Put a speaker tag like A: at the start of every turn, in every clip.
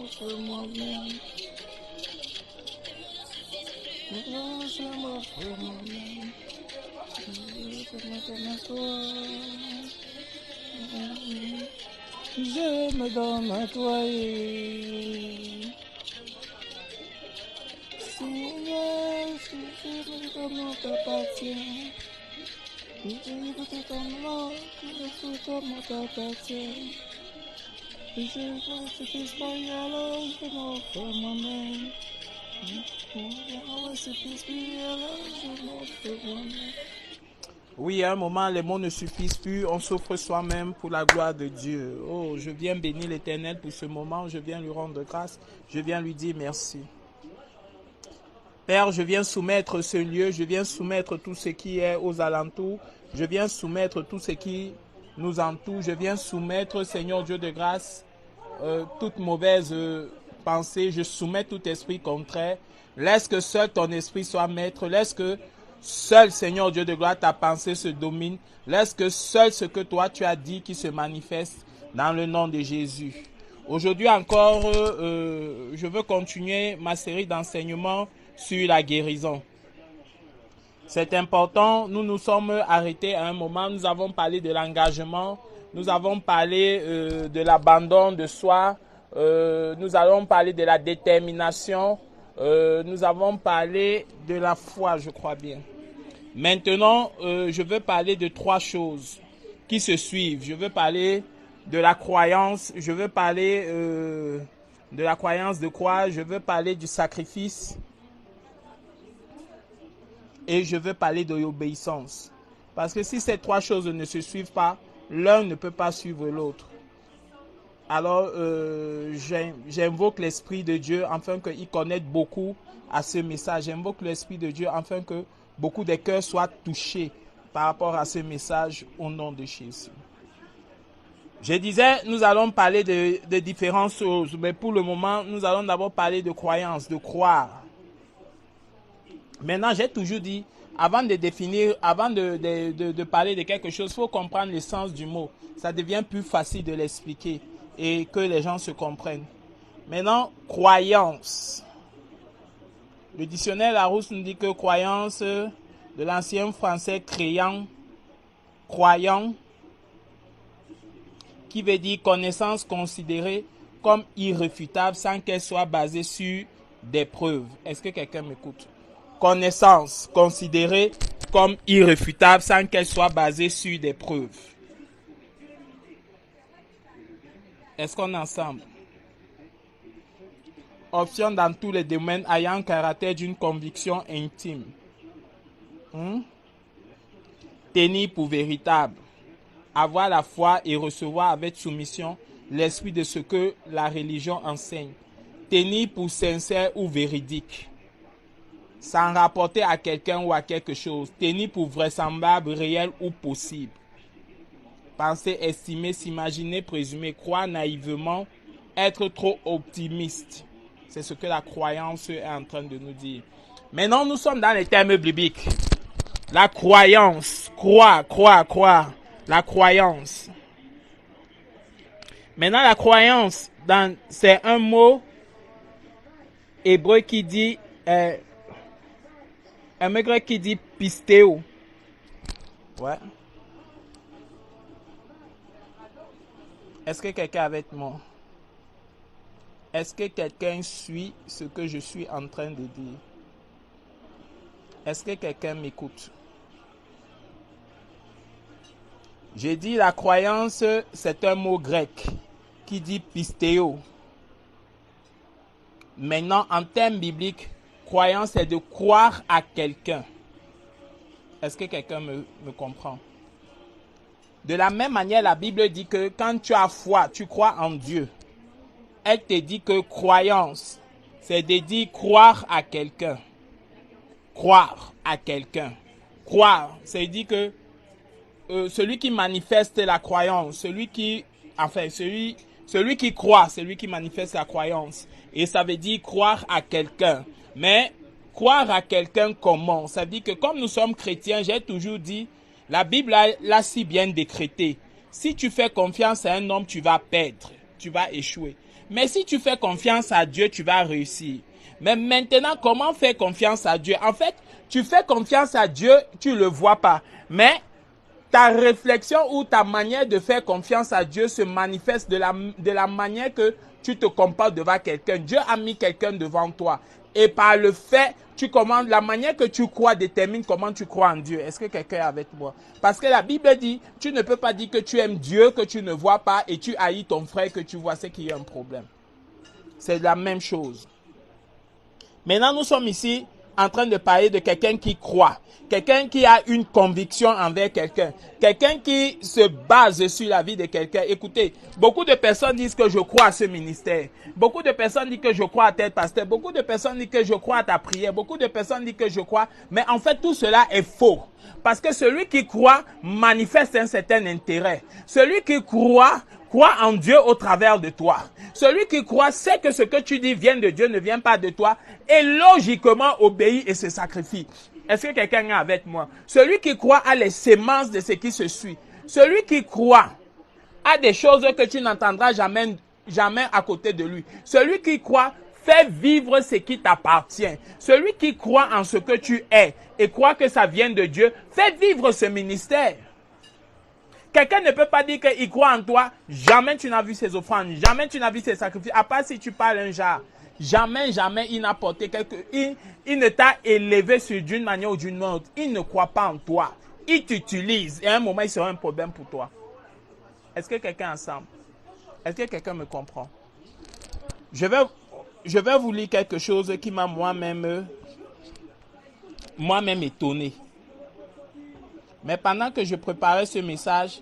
A: m'offre moi-même. Je m'offre moi-même. Je me donne à toi. Seigneur, je me donne t'appartient. Je te donne t'appartient. Je ne suffis pas, alors je m'offre moi-même. Oui, à un moment, les mots ne suffisent plus. On s'offre soi-même pour la gloire de Dieu. Oh, je viens bénir l'Éternel pour ce moment. Je viens lui rendre grâce. Je viens lui dire merci. Père, je viens soumettre ce lieu. Je viens soumettre tout ce qui est aux alentours. Je viens soumettre tout ce qui nous entoure. Je viens soumettre, Seigneur Dieu de grâce, toute mauvaise pensée. Je soumets tout esprit contraire. Laisse que seul ton esprit soit maître. Laisse que seul, Seigneur Dieu de gloire, ta pensée se domine. Laisse que seul ce que toi tu as dit qui se manifeste dans le nom de Jésus. Aujourd'hui encore, je veux continuer ma série d'enseignements sur la guérison. C'est important. Nous nous sommes arrêtés à un moment. Nous avons parlé de l'engagement. Nous avons parlé de l'abandon de soi. Nous allons parler de la détermination. Nous avons parlé de la foi, je crois bien. Maintenant, je veux parler de 3 choses qui se suivent. Je veux parler de la croyance. Je veux parler de la croyance de croire. Je veux parler du sacrifice. Et je veux parler de l'obéissance. Parce que si ces 3 choses ne se suivent pas, l'un ne peut pas suivre l'autre. Alors, j'invoque l'Esprit de Dieu afin qu'il connecte beaucoup à ce message. J'invoque l'Esprit de Dieu afin que beaucoup de cœurs soient touchés par rapport à ce message au nom de Jésus. Je disais, nous allons parler de différentes choses. Mais pour le moment, nous allons d'abord parler de croyance, de croire. Maintenant, j'ai toujours dit, avant de définir, avant de parler de quelque chose, il faut comprendre le sens du mot. Ça devient plus facile de l'expliquer et que les gens se comprennent. Maintenant, croyance. Le dictionnaire Larousse nous dit que croyance, de l'ancien français créant, croyant, qui veut dire connaissance considérée comme irréfutable sans qu'elle soit basée sur des preuves. Est-ce que quelqu'un m'écoute? Connaissance considérée comme irréfutable sans qu'elle soit basée sur des preuves. Est-ce qu'on est ensemble? Option dans tous les domaines ayant un caractère d'une conviction intime. Tenir pour véritable. Avoir la foi et recevoir avec soumission l'esprit de ce que la religion enseigne. Tenir pour sincère ou véridique. S'en rapporter à quelqu'un ou à quelque chose. Tenir pour vraisemblable, réel ou possible. Penser, estimer, s'imaginer, présumer, croire naïvement, être trop optimiste. C'est ce que la croyance est en train de nous dire. Maintenant, nous sommes dans les termes bibliques. La croyance, croire. La croyance. Maintenant, la croyance, c'est un mot hébreu qui dit... un mot grec qui dit pistéo. Ouais. Est-ce que quelqu'un est avec moi? Est-ce que quelqu'un suit ce que je suis en train de dire? Est-ce que quelqu'un m'écoute? J'ai dit la croyance, c'est un mot grec qui dit pistéo. Maintenant, en termes bibliques, croyance, c'est de croire à quelqu'un. Est-ce que quelqu'un me comprend? De la même manière, la Bible dit que quand tu as foi, tu crois en Dieu. Elle te dit que croyance, c'est de dire croire à quelqu'un. Croire à quelqu'un. Croire, c'est dire que celui qui manifeste la croyance, celui qui croit, c'est lui qui manifeste la croyance. Et ça veut dire croire à quelqu'un. Mais croire à quelqu'un comment? Ça veut dire que comme nous sommes chrétiens, j'ai toujours dit, la Bible l'a si bien décrété. Si tu fais confiance à un homme, tu vas perdre, tu vas échouer. Mais si tu fais confiance à Dieu, tu vas réussir. Mais maintenant, comment faire confiance à Dieu? En fait, tu fais confiance à Dieu, tu ne le vois pas. Mais ta réflexion ou ta manière de faire confiance à Dieu se manifeste de la manière que tu te comportes devant quelqu'un. Dieu a mis quelqu'un devant toi. Et par le fait, la manière que tu crois détermine comment tu crois en Dieu. Est-ce que quelqu'un est avec moi? Parce que la Bible dit, tu ne peux pas dire que tu aimes Dieu, que tu ne vois pas, et tu haïs ton frère que tu vois, c'est qu'il y a un problème. C'est la même chose. Maintenant, nous sommes ici en train de parler de quelqu'un qui croit, quelqu'un qui a une conviction envers quelqu'un, quelqu'un qui se base sur la vie de quelqu'un. Écoutez, beaucoup de personnes disent que je crois à ce ministère. Beaucoup de personnes disent que je crois à tel pasteur. Beaucoup de personnes disent que je crois à ta prière. Beaucoup de personnes disent que je crois. Mais en fait, tout cela est faux. Parce que celui qui croit manifeste un certain intérêt. Celui qui croit en Dieu au travers de toi. Celui qui croit sait que ce que tu dis vient de Dieu, ne vient pas de toi, et logiquement obéit et se sacrifie. Est-ce que quelqu'un est avec moi? Celui qui croit a les sémences de ce qui se suit. Celui qui croit a des choses que tu n'entendras jamais à côté de lui. Celui qui croit fait vivre ce qui t'appartient. Celui qui croit en ce que tu es et croit que ça vient de Dieu, fait vivre ce ministère. Quelqu'un ne peut pas dire qu'il croit en toi. Jamais tu n'as vu ses offrandes. Jamais tu n'as vu ses sacrifices. À part si tu parles un genre. Jamais il n'a porté il ne t'a élevé d'une manière ou d'une autre. Il ne croit pas en toi. Il t'utilise. Et à un moment, il sera un problème pour toi. Est-ce que quelqu'un est ensemble? Est-ce que quelqu'un me comprend? Je vais vous lire quelque chose qui m'a moi-même étonné. Mais pendant que je préparais ce message,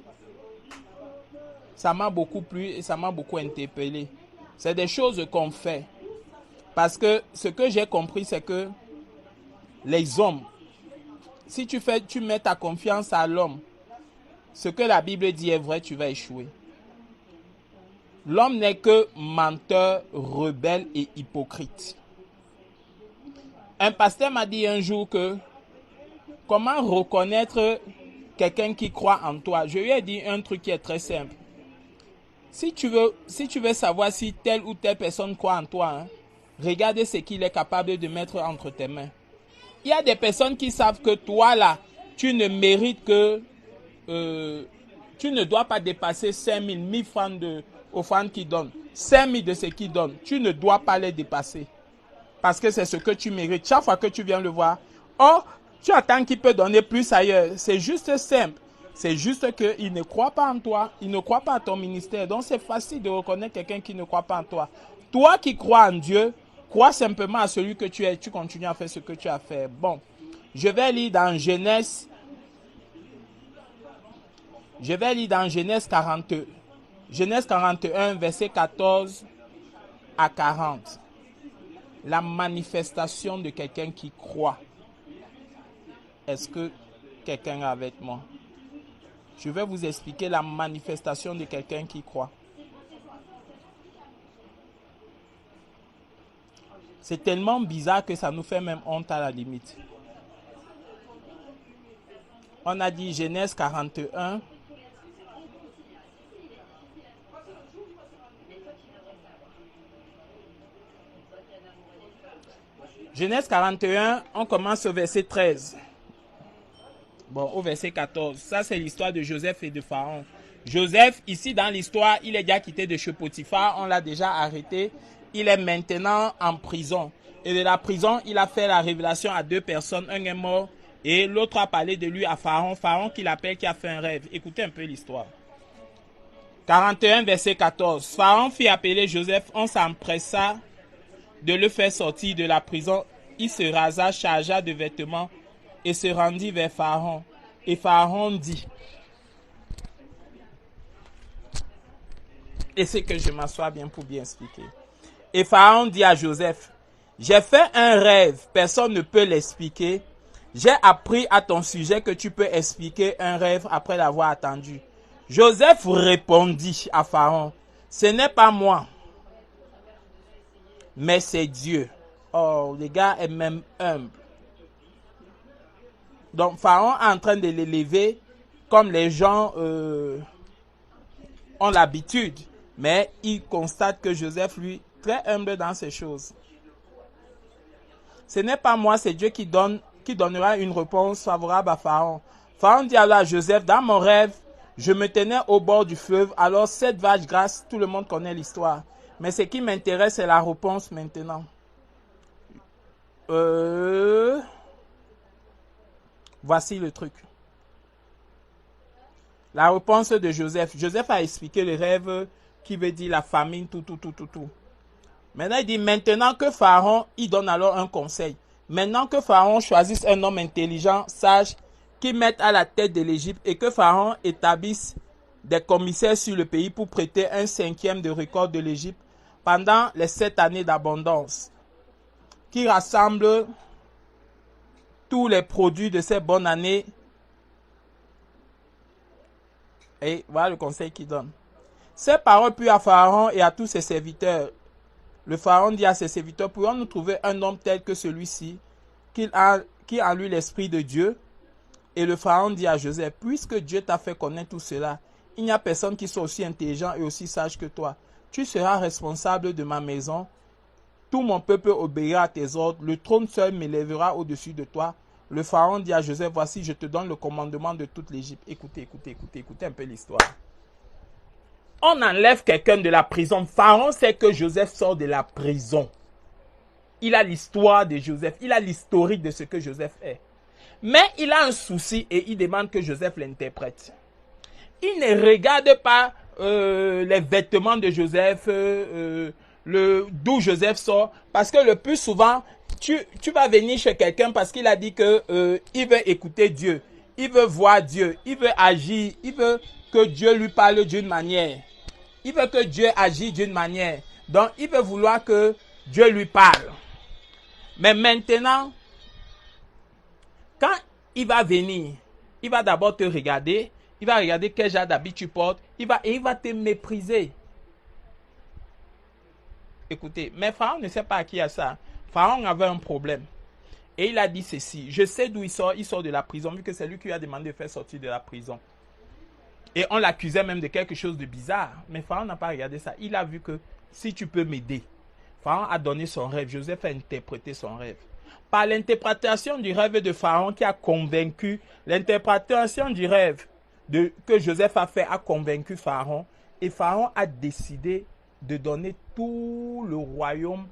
A: ça m'a beaucoup plu et ça m'a beaucoup interpellé. C'est des choses qu'on fait. Parce que ce que j'ai compris, c'est que les hommes, si tu mets ta confiance à l'homme, ce que la Bible dit est vrai, tu vas échouer. L'homme n'est que menteur, rebelle et hypocrite. Un pasteur m'a dit un jour que comment reconnaître quelqu'un qui croit en toi? Je lui ai dit un truc qui est très simple. Si tu veux savoir si telle ou telle personne croit en toi, regarde ce qu'il est capable de mettre entre tes mains. Il y a des personnes qui savent que toi là, tu ne mérites que, tu ne dois pas dépasser 5 000, 1000 francs d'offrande qu'ils donnent. 5 000 de ce qu'ils donnent, tu ne dois pas les dépasser. Parce que c'est ce que tu mérites. Chaque fois que tu viens le voir, tu attends qu'il peut donner plus ailleurs. C'est juste simple. C'est juste qu'il ne croit pas en toi. Il ne croit pas à ton ministère. Donc c'est facile de reconnaître quelqu'un qui ne croit pas en toi. Toi qui crois en Dieu, crois simplement à celui que tu es. Tu continues à faire ce que tu as fait. Bon, je vais lire dans Genèse. Je vais lire dans Genèse 40. Genèse 41, verset 14 à 40. La manifestation de quelqu'un qui croit. Est-ce que quelqu'un est avec moi? Je vais vous expliquer la manifestation de quelqu'un qui croit. C'est tellement bizarre que ça nous fait même honte à la limite. On a dit Genèse 41. Genèse 41, on commence au verset 13. Bon, au verset 14. Ça, c'est l'histoire de Joseph et de Pharaon. Joseph, ici dans l'histoire, il est déjà quitté de chez Potiphar. On l'a déjà arrêté. Il est maintenant en prison. Et de la prison, il a fait la révélation à 2 personnes. Un est mort et l'autre a parlé de lui à Pharaon. Pharaon qui l'appelle, qui a fait un rêve. Écoutez un peu l'histoire. 41, verset 14. Pharaon fit appeler Joseph. On s'empressa de le faire sortir de la prison. Il se rasa, chargea de vêtements et se rendit vers Pharaon. Et Pharaon dit, et c'est que je m'assois bien pour bien expliquer. Et Pharaon dit à Joseph, j'ai fait un rêve, personne ne peut l'expliquer. J'ai appris à ton sujet que tu peux expliquer un rêve après l'avoir attendu. Joseph répondit à Pharaon, ce n'est pas moi, mais c'est Dieu. Oh, le gars est même humble. Donc, Pharaon est en train de l'élever comme les gens ont l'habitude. Mais il constate que Joseph, lui, très humble dans ces choses. Ce n'est pas moi, c'est Dieu qui donnera une réponse favorable à Pharaon. Pharaon dit alors à Joseph, dans mon rêve, je me tenais au bord du fleuve, alors 7 vaches grasses, tout le monde connaît l'histoire. Mais ce qui m'intéresse, c'est la réponse maintenant. Voici le truc. La réponse de Joseph. Joseph a expliqué le rêve qui veut dire la famine, tout. Maintenant, il dit, maintenant que Pharaon, il donne alors un conseil. Maintenant que Pharaon choisisse un homme intelligent, sage, qui mette à la tête de l'Égypte et que Pharaon établisse des commissaires sur le pays pour prêter un 5e de record de l'Égypte pendant les 7 années d'abondance, qui rassemble tous les produits de ces bonnes années. Et voilà le conseil qu'il donne. Ces paroles purent à Pharaon et à tous ses serviteurs. Le Pharaon dit à ses serviteurs, pourrions-nous trouver un homme tel que celui-ci, qui a en lui l'esprit de Dieu? Et le Pharaon dit à Joseph, puisque Dieu t'a fait connaître tout cela, il n'y a personne qui soit aussi intelligent et aussi sage que toi. Tu seras responsable de ma maison. Tout mon peuple obéira à tes ordres. Le trône seul m'élèvera au-dessus de toi. Le Pharaon dit à Joseph, voici, je te donne le commandement de toute l'Égypte. Écoutez un peu l'histoire. On enlève quelqu'un de la prison. Pharaon sait que Joseph sort de la prison. Il a l'histoire de Joseph. Il a l'historique de ce que Joseph est. Mais il a un souci et il demande que Joseph l'interprète. Il ne regarde pas les vêtements de Joseph, d'où Joseph sort. Parce que le plus souvent, tu vas venir chez quelqu'un parce qu'il a dit que il veut écouter Dieu. Il veut voir Dieu. Il veut agir. Il veut que Dieu lui parle d'une manière. Il veut que Dieu agisse d'une manière. Donc, il veut vouloir que Dieu lui parle. Mais maintenant, quand il va venir, il va d'abord te regarder. Il va regarder quel genre d'habit tu portes. Il va te mépriser. Écoutez, mais Pharaon ne sait pas à qui il y a ça. Pharaon avait un problème. Et il a dit ceci. Je sais d'où il sort. Il sort de la prison, vu que c'est lui qui lui a demandé de faire sortir de la prison. Et on l'accusait même de quelque chose de bizarre. Mais Pharaon n'a pas regardé ça. Il a vu que si tu peux m'aider. Pharaon a donné son rêve. Joseph a interprété son rêve. Par l'interprétation du rêve de Pharaon qui a convaincu, l'interprétation du rêve que Joseph a fait a convaincu Pharaon. Et Pharaon a décidé de donner tout le royaume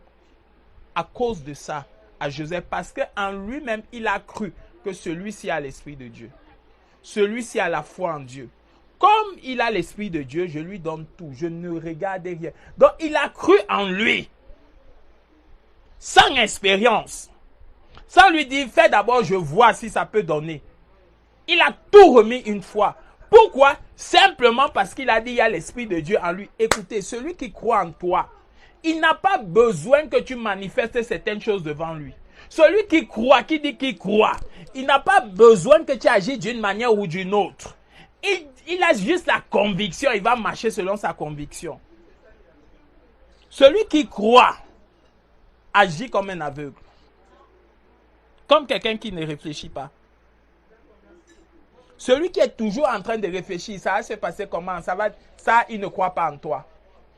A: à cause de ça à Joseph. Parce qu'en lui-même, il a cru que celui-ci a l'esprit de Dieu. Celui-ci a la foi en Dieu. Comme il a l'esprit de Dieu, je lui donne tout. Je ne regarde rien. Donc, il a cru en lui. Sans expérience. Sans lui dire, fais d'abord, je vois si ça peut donner. Il a tout remis une fois. Pourquoi? Simplement parce qu'il a dit, il y a l'esprit de Dieu en lui. Écoutez, celui qui croit en toi, il n'a pas besoin que tu manifestes certaines choses devant lui. Celui qui croit, qui dit qu'il croit, il n'a pas besoin que tu agis d'une manière ou d'une autre. Il a juste la conviction, il va marcher selon sa conviction. Celui qui croit agit comme un aveugle. Comme quelqu'un qui ne réfléchit pas. Celui qui est toujours en train de réfléchir, ça va se passer comment? Ça, il ne croit pas en toi.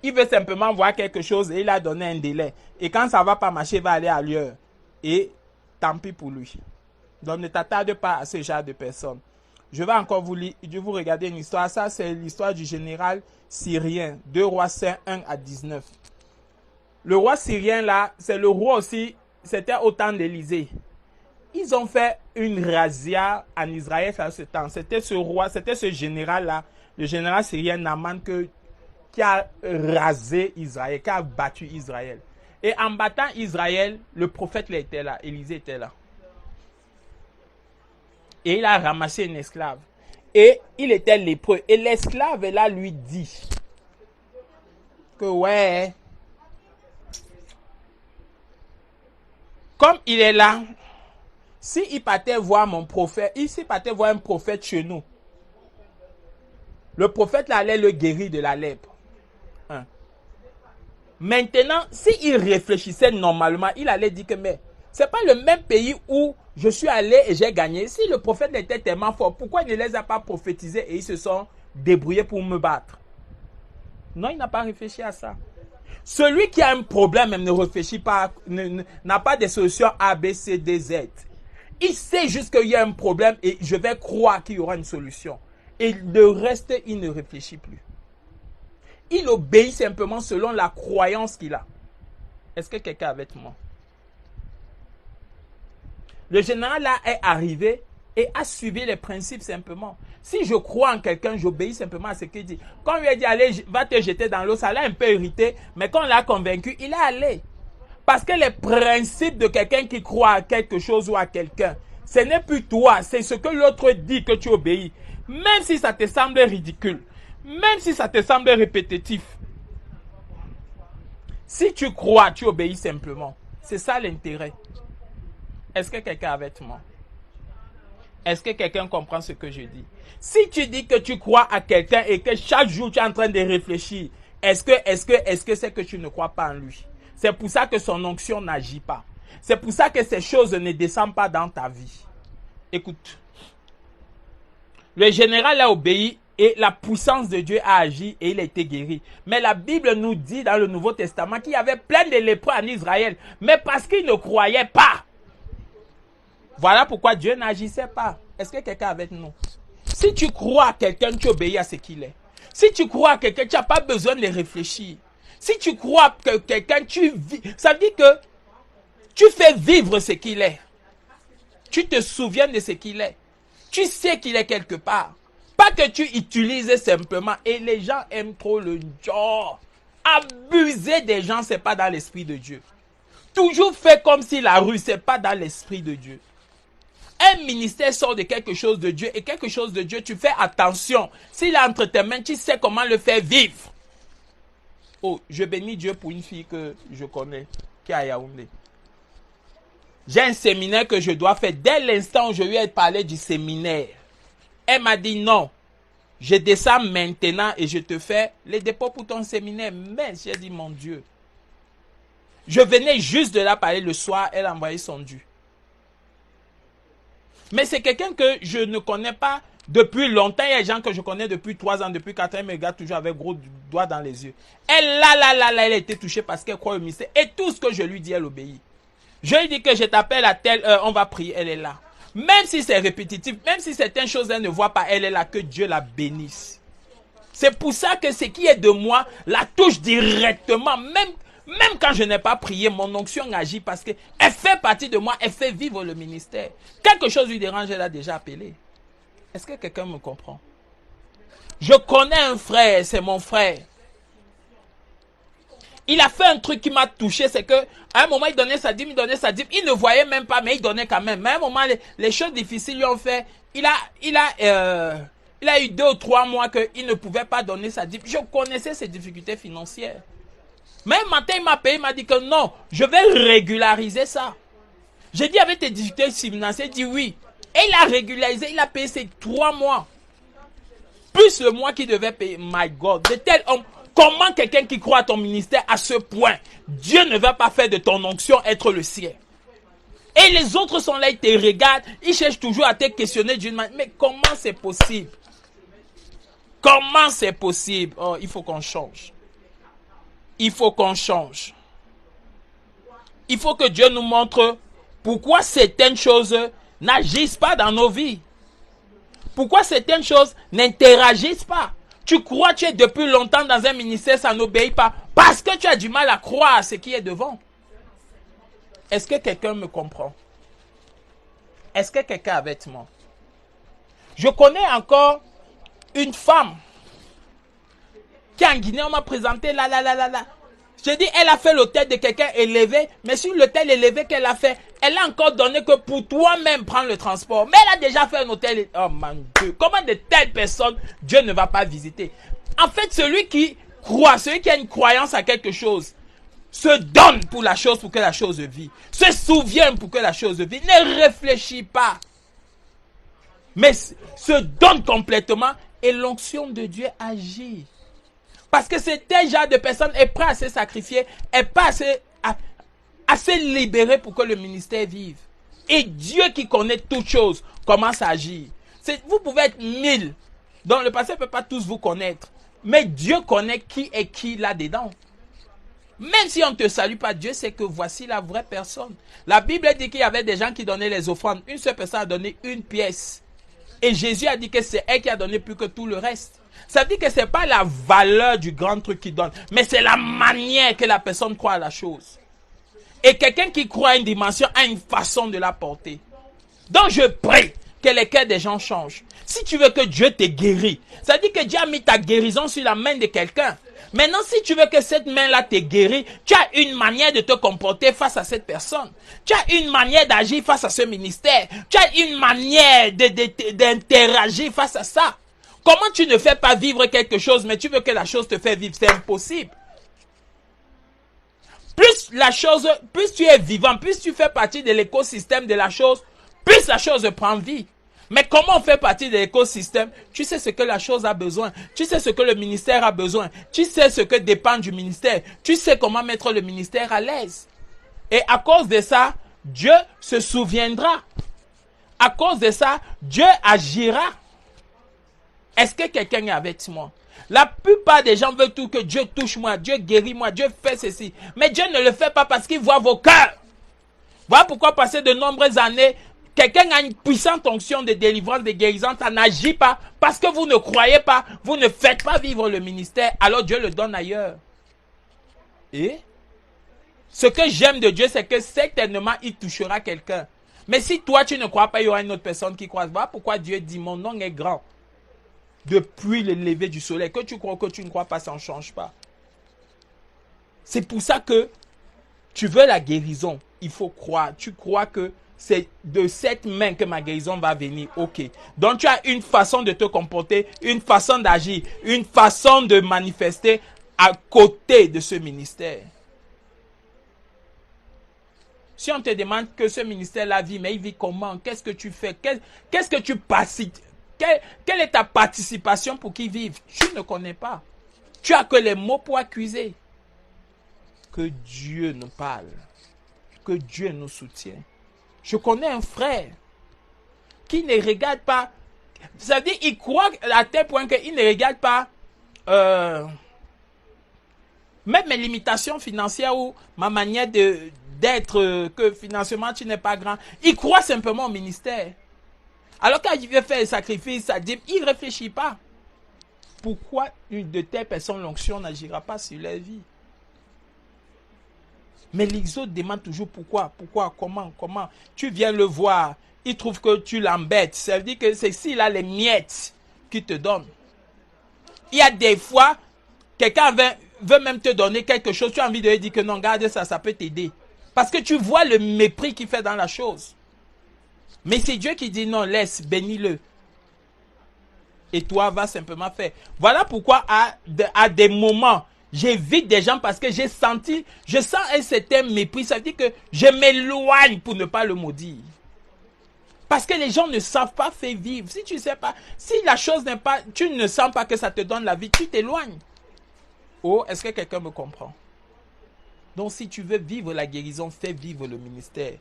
A: Il veut simplement voir quelque chose et il a donné un délai. Et quand ça ne va pas marcher, il va aller ailleurs. Et tant pis pour lui. Donc ne t'attarde pas à ce genre de personnes. Je vais encore vous regarder une histoire. Ça, c'est l'histoire du général syrien. 2 Rois 5, 1 à 19. Le roi syrien, là, c'est le roi aussi. C'était au temps d'Élysée. Ils ont fait une razzia en Israël à ce temps. C'était ce roi, c'était ce général-là, le général syrien Naaman, qui a rasé Israël, qui a battu Israël. Et en battant Israël, le prophète là, était là, Élisée était là. Et il a ramassé un esclave. Et il était lépreux. Et l'esclave là lui dit que ouais, comme il est là, s'il partait voir mon prophète, s'il partait voir un prophète chez nous, le prophète là allait le guérir de la lèpre. Hein. Maintenant, s'il réfléchissait normalement, il allait dire que mais c'est pas le même pays où je suis allé et j'ai gagné. Si le prophète était tellement fort, pourquoi il ne les a pas prophétisés et ils se sont débrouillés pour me battre? Non, il n'a pas réfléchi à ça. Celui qui a un problème même ne réfléchit pas, n'a pas de solution A, B, C, D, Z. Il sait juste qu'il y a un problème et je vais croire qu'il y aura une solution. Et le reste, il ne réfléchit plus. Il obéit simplement selon la croyance qu'il a. Est-ce que quelqu'un est avec moi? Le général là est arrivé et a suivi les principes simplement. Si je crois en quelqu'un, j'obéis simplement à ce qu'il dit. Quand on lui a dit, allez, va te jeter dans l'eau, ça l'a un peu irrité, mais quand on l'a convaincu, il est allé. Parce que les principes de quelqu'un qui croit à quelque chose ou à quelqu'un, ce n'est plus toi, c'est ce que l'autre dit que tu obéis. Même si ça te semble ridicule, même si ça te semble répétitif. Si tu crois, tu obéis simplement. C'est ça l'intérêt. Est-ce que quelqu'un est avec moi? Est-ce que quelqu'un comprend ce que je dis? Si tu dis que tu crois à quelqu'un et que chaque jour tu es en train de réfléchir, est-ce que c'est que tu ne crois pas en lui? C'est pour ça que son onction n'agit pas. C'est pour ça que ces choses ne descendent pas dans ta vie. Écoute. Le général a obéi et la puissance de Dieu a agi et il a été guéri. Mais la Bible nous dit dans le Nouveau Testament qu'il y avait plein de lépreux en Israël. Mais parce qu'ils ne croyaient pas. Voilà pourquoi Dieu n'agissait pas. Est-ce que quelqu'un est avec nous? Si tu crois à quelqu'un, tu obéis à ce qu'il est. Si tu crois à quelqu'un, tu n'as pas besoin de réfléchir. Si tu crois que quelqu'un, tu vis, ça veut dire que tu fais vivre ce qu'il est. Tu te souviens de ce qu'il est. Tu sais qu'il est quelque part. Pas que tu utilises simplement. Et les gens aiment trop le genre. Abuser des gens, ce n'est pas dans l'esprit de Dieu. Toujours fait comme si la rue, ce n'est pas dans l'esprit de Dieu. Un ministère sort de quelque chose de Dieu et quelque chose de Dieu, tu fais attention. S'il est entre tes mains, tu sais comment le faire vivre. Oh, je bénis Dieu pour une fille que je connais, qui est à Yaoundé. J'ai un séminaire que je dois faire. Dès l'instant où je lui ai parlé du séminaire, elle m'a dit non. Je descends maintenant et je te fais les dépôts pour ton séminaire. Mais j'ai dit mon Dieu. Je venais juste de la parler le soir, elle a envoyé son dû. Mais c'est quelqu'un que je ne connais pas depuis longtemps. Il y a des gens que je connais depuis 3 ans, depuis 4 ans. Elle me regarde toujours avec gros doigts dans les yeux. Elle elle a été touchée parce qu'elle croit au mystère. Et tout ce que je lui dis, elle obéit. Je lui dis que je t'appelle à telle heure, on va prier, elle est là. Même si c'est répétitif, même si certaines choses elle ne voit pas, elle est là, que Dieu la bénisse. C'est pour ça que ce qui est de moi la touche directement. Même quand je n'ai pas prié, mon onction agit parce qu'elle fait partie de moi, elle fait vivre le ministère. Quelque chose lui dérange, elle a déjà appelé. Est-ce que quelqu'un me comprend? Je connais un frère, c'est mon frère. Il a fait un truc qui m'a touché, c'est que à un moment il donnait sa dîme, il ne voyait même pas, mais il donnait quand même. Mais à un moment, les choses difficiles lui ont fait, il a eu 2 ou 3 mois qu'il ne pouvait pas donner sa dîme. Je connaissais ses difficultés financières. Mais un matin, il m'a payé, il m'a dit que non, je vais régulariser ça. J'ai dit avec tes difficultés financières, il dit oui. Et il a régularisé, il a payé ses 3 mois. Plus le mois qu'il devait payer. My God, de tel homme. Comment quelqu'un qui croit à ton ministère à ce point, Dieu ne va pas faire de ton onction être le sien. Et les autres sont là, ils te regardent, ils cherchent toujours à te questionner d'une manière. Mais comment c'est possible? Comment c'est possible? Oh, il faut qu'on change. Il faut qu'on change. Il faut que Dieu nous montre pourquoi certaines choses n'agissent pas dans nos vies. Pourquoi certaines choses n'interagissent pas. Tu crois, tu es depuis longtemps dans un ministère, ça n'obéit pas. Parce que tu as du mal à croire à ce qui est devant. Est-ce que quelqu'un me comprend? Est-ce que quelqu'un est avec moi? Je connais encore une femme qui en Guinée, on m'a présenté là. Je dis, elle a fait l'hôtel de quelqu'un élevé, mais sur l'hôtel élevé qu'elle a fait, elle a encore donné que pour toi-même prendre le transport. Mais elle a déjà fait un hôtel. Oh mon Dieu, comment de telles personnes Dieu ne va pas visiter? En fait, celui qui croit, celui qui a une croyance à quelque chose, se donne pour la chose, pour que la chose vit. Se souvient pour que la chose vit. Ne réfléchit pas. Mais se donne complètement et l'onction de Dieu agit. Parce que c'est tel genre de personne est prêt à se sacrifier, est pas assez libéré pour que le ministère vive. Et Dieu qui connaît toutes choses commence à agir. Vous pouvez être 1000, dont le passé ne peut pas tous vous connaître. Mais Dieu connaît qui est qui là-dedans. Même si on ne te salue pas, Dieu sait que voici la vraie personne. La Bible dit qu'il y avait des gens qui donnaient les offrandes. Une seule personne a donné une pièce. Et Jésus a dit que c'est elle qui a donné plus que tout le reste. Ça veut dire que ce n'est pas la valeur du grand truc qui donne, mais c'est la manière que la personne croit à la chose. Et quelqu'un qui croit à une dimension a une façon de la porter. Donc je prie que les cœurs des gens changent. Si tu veux que Dieu te guérisse, ça veut dire que Dieu a mis ta guérison sur la main de quelqu'un. Maintenant, si tu veux que cette main-là te guérisse, tu as une manière de te comporter face à cette personne. Tu as une manière d'agir face à ce ministère. Tu as une manière d'interagir face à ça. Comment tu ne fais pas vivre quelque chose, mais tu veux que la chose te fait vivre? C'est impossible. Plus tu es vivant, plus tu fais partie de l'écosystème de la chose, plus la chose prend vie. Mais comment on fait partie de l'écosystème? Tu sais ce que la chose a besoin. Tu sais ce que le ministère a besoin. Tu sais ce que dépend du ministère. Tu sais comment mettre le ministère à l'aise. Et à cause de ça, Dieu se souviendra. À cause de ça, Dieu agira. Est-ce que quelqu'un est avec moi? La plupart des gens veulent tout que Dieu touche moi, Dieu guérit moi, Dieu fait ceci. Mais Dieu ne le fait pas parce qu'il voit vos cœurs. Voilà pourquoi passer de nombreuses années, quelqu'un a une puissante onction de délivrance, de guérison, ça n'agit pas parce que vous ne croyez pas, vous ne faites pas vivre le ministère, alors Dieu le donne ailleurs. Et ce que j'aime de Dieu, c'est que certainement il touchera quelqu'un. Mais si toi tu ne crois pas, il y aura une autre personne qui croit. Voilà pourquoi Dieu dit, mon nom est grand. Depuis le lever du soleil, que tu crois que tu ne crois pas, ça ne change pas. C'est pour ça que tu veux la guérison, il faut croire. Tu crois que c'est de cette main que ma guérison va venir. Ok. Donc tu as une façon de te comporter, une façon d'agir, une façon de manifester à côté de ce ministère. Si on te demande que ce ministère-là vit, mais il vit comment? Qu'est-ce que tu fais? Qu'est-ce que tu participes? Quelle est ta participation pour qu'il vive? Tu ne connais pas. Tu as que les mots pour accuser. Que Dieu nous parle. Que Dieu nous soutienne. Je connais un frère qui ne regarde pas. C'est-à-dire, il croit à tel point qu'il ne regarde pas même mes limitations financières ou ma manière d'être, que financièrement tu n'es pas grand. Il croit simplement au ministère. Alors quand il veut faire le sacrifice, ça dit, il ne réfléchit pas. Pourquoi une de telles personnes, l'onction n'agira pas sur leur vie? Mais les autres demandent toujours pourquoi, comment. Tu viens le voir, il trouve que tu l'embêtes. Ça veut dire que c'est s'il a les miettes qu'il te donne. Il y a des fois, quelqu'un veut même te donner quelque chose, tu as envie de lui dire que non, garde ça, ça peut t'aider. Parce que tu vois le mépris qu'il fait dans la chose. Mais c'est Dieu qui dit non, laisse, bénis-le. Et toi, va simplement faire. Voilà pourquoi à des moments, j'évite des gens parce que je sens un certain mépris. Ça veut dire que je m'éloigne pour ne pas le maudire. Parce que les gens ne savent pas faire vivre. Si tu ne sais pas, si la chose n'est pas, tu ne sens pas que ça te donne la vie, tu t'éloignes. Oh, est-ce que quelqu'un me comprend? Donc si tu veux vivre la guérison, fais vivre le ministère.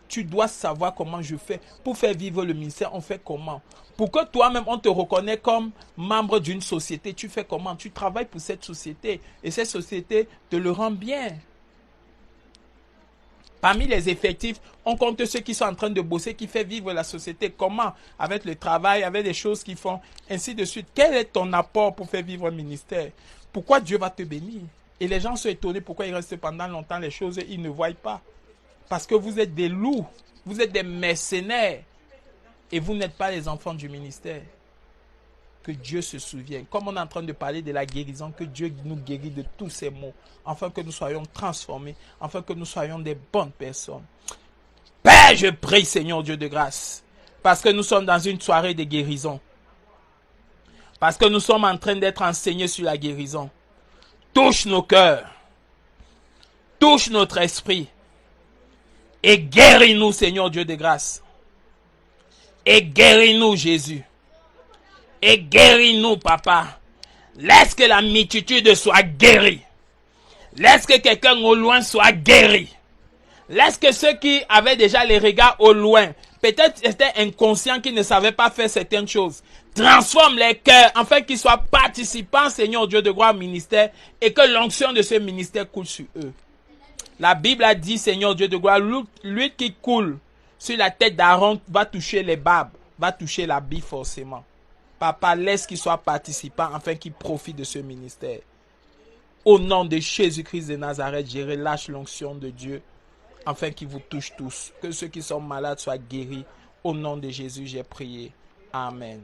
A: Tu dois savoir comment je fais. Pour faire vivre le ministère, on fait comment? Pour que toi-même, on te reconnaisse comme membre d'une société, tu fais comment? Tu travailles pour cette société. Et cette société te le rend bien. Parmi les effectifs, on compte ceux qui sont en train de bosser, qui font vivre la société. Comment? Avec le travail, avec les choses qu'ils font, ainsi de suite. Quel est ton apport pour faire vivre un ministère? Pourquoi Dieu va te bénir? Et les gens sont étonnés pourquoi ils restent pendant longtemps les choses et ils ne voient pas. Parce que vous êtes des loups, vous êtes des mercenaires et vous n'êtes pas les enfants du ministère. Que Dieu se souvienne. Comme on est en train de parler de la guérison, que Dieu nous guérit de tous ces maux, afin que nous soyons transformés, afin que nous soyons des bonnes personnes. Père, je prie, Seigneur Dieu de grâce, parce que nous sommes dans une soirée de guérison. Parce que nous sommes en train d'être enseignés sur la guérison. Touche nos cœurs. Touche notre esprit. Et guéris-nous, Seigneur Dieu de grâce. Et guéris-nous, Jésus. Et guéris-nous, Papa. Laisse que la multitude soit guérie. Laisse que quelqu'un au loin soit guéri. Laisse que ceux qui avaient déjà les regards au loin, peut-être étaient inconscients, qui ne savaient pas faire certaines choses. Transforme les cœurs, afin qu'ils soient participants, Seigneur Dieu de gloire, au ministère, et que l'onction de ce ministère coule sur eux. La Bible a dit, Seigneur Dieu de gloire, l'huile qui coule sur la tête d'Aaron va toucher les barbes, va toucher l'habit forcément. Papa, laisse qu'ils soient participants, afin qu'ils profitent de ce ministère. Au nom de Jésus-Christ de Nazareth, je relâche l'onction de Dieu, afin qu'il vous touche tous. Que ceux qui sont malades soient guéris. Au nom de Jésus, j'ai prié. Amen.